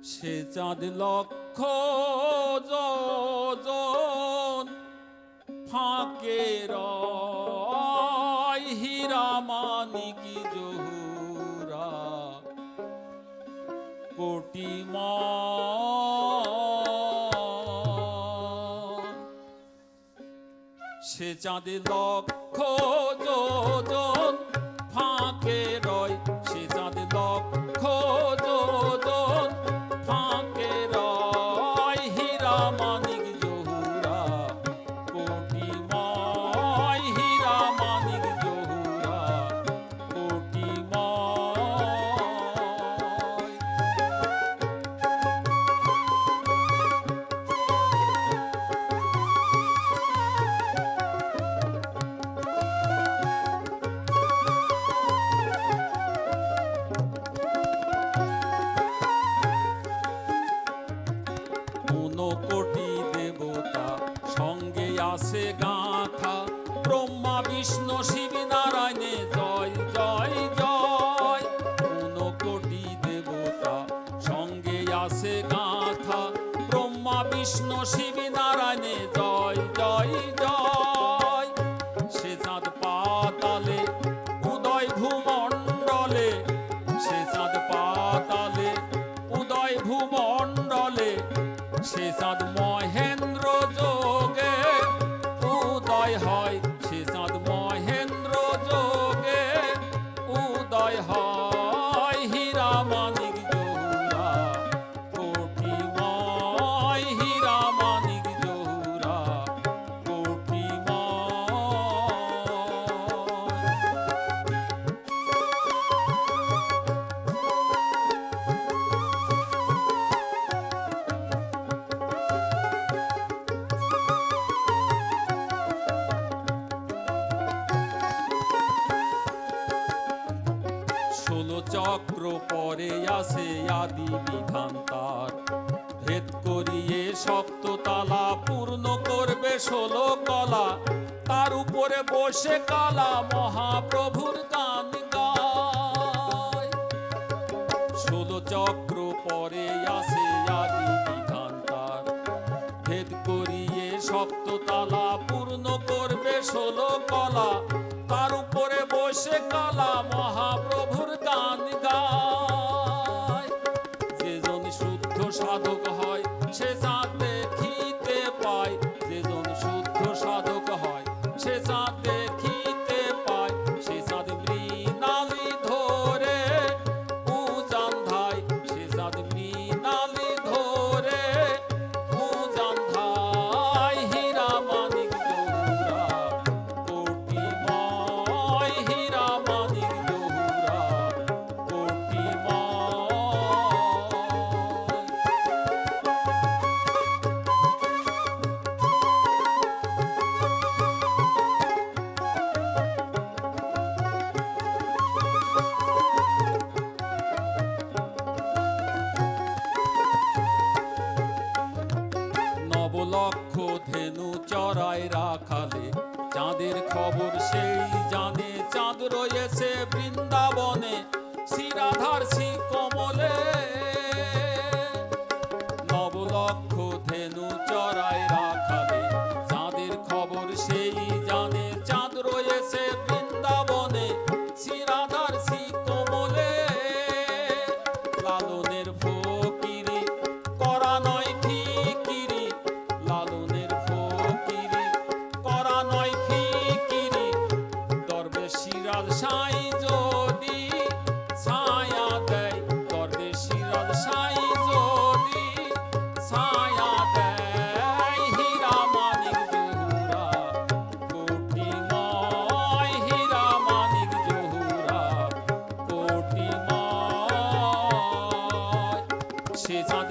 সে চাঁদ লক্ষ যোজন ফাঁকে রয়, হীরা মানিক জহুরা কোটিময়। সে চাঁদ লক্ষ যোজন ফাঁকে রয়, সে চাঁদ লক্ষ যোজন ফাঁকে রয়, হীরা মানিক জহুরা কোটিময়, হীরা মানিক জহুরা কোটিময়। কোটি দেবতা সঙ্গে আসে গাথা, ব্রহ্মা বিষ্ণু শিব নারায়ণে জয় জয় জয়। কোটি দেবতা সঙ্গে আসে গাথা, ব্রহ্মা বিষ্ণু শিব নারায়ণে জয় জয় জয়। সে চাঁদ পাতালে উদয় ভূমণ্ডলে, সে চাঁদ পাতালে উদয় ভূমণ্ডলে, সে চাঁদ মহেন্দ্র যোগে উদয় হয়, সে চাঁদ মহেন্দ্র যোগে উদয় হয়, হীরা মানিক জহুরা কোটিময়, হীরা মানিক জহুরা কোটিময়। চক্র পরে আসে আদি বিধান তার, ভেদ করিয়ে সপ্ততালা পূর্ণ করবে 16 কলা, তার উপরে বসে কালা মহাপ্রভুর গান গায়। 16 চক্র পরে আসে আদি বিধান তার, ভেদ করিয়ে সপ্ততালা পূর্ণ করবে 16 কলা, তার উপরে বসে কালা মহাপ্রভুর গান গায়। যেজন শুদ্ধ সাধক হয় সে চাঁদ দেখিতে পায়, যেজন শুদ্ধ সাধক হয় সে চাঁদ দেখিতে পায়, সে চাঁদ মৃণালী ধরে উজান ধায়, সে চাঁদ মৃণালী ধরে উজান ধায়, হীরা মানিক জহুরা কোটিময়, হীরা মানিক জহুরা কোটিময়। নবলক্ষ ধেনু চড়ায় রাখালে, চাঁদের খবর সেই জানে, চাঁদ রয়েছে বৃন্দাবনে শ্রীরাধার শ্রী কমলে। নবলক্ষ ধেনু চড়ায় রাখালে, চাঁদের খবর সেই জানে, চাঁদ রয়েছে বৃন্দাবনে শ্রীরাধার শ্রী কমলে। লালনের ফকিরি করা নয় ফিকিরি, লালনের ফকিরি করা নয় ফিকিরি, দরবেশ সিরাজ সাই যদি ছায়া দেয়, দরবেশ সিরাজ সাই যদি ছায়া দেয়, হীরা মানিক জহুরা কোটিময়, হীরা মানিক জহুরা কোটিময়। সে চাঁদ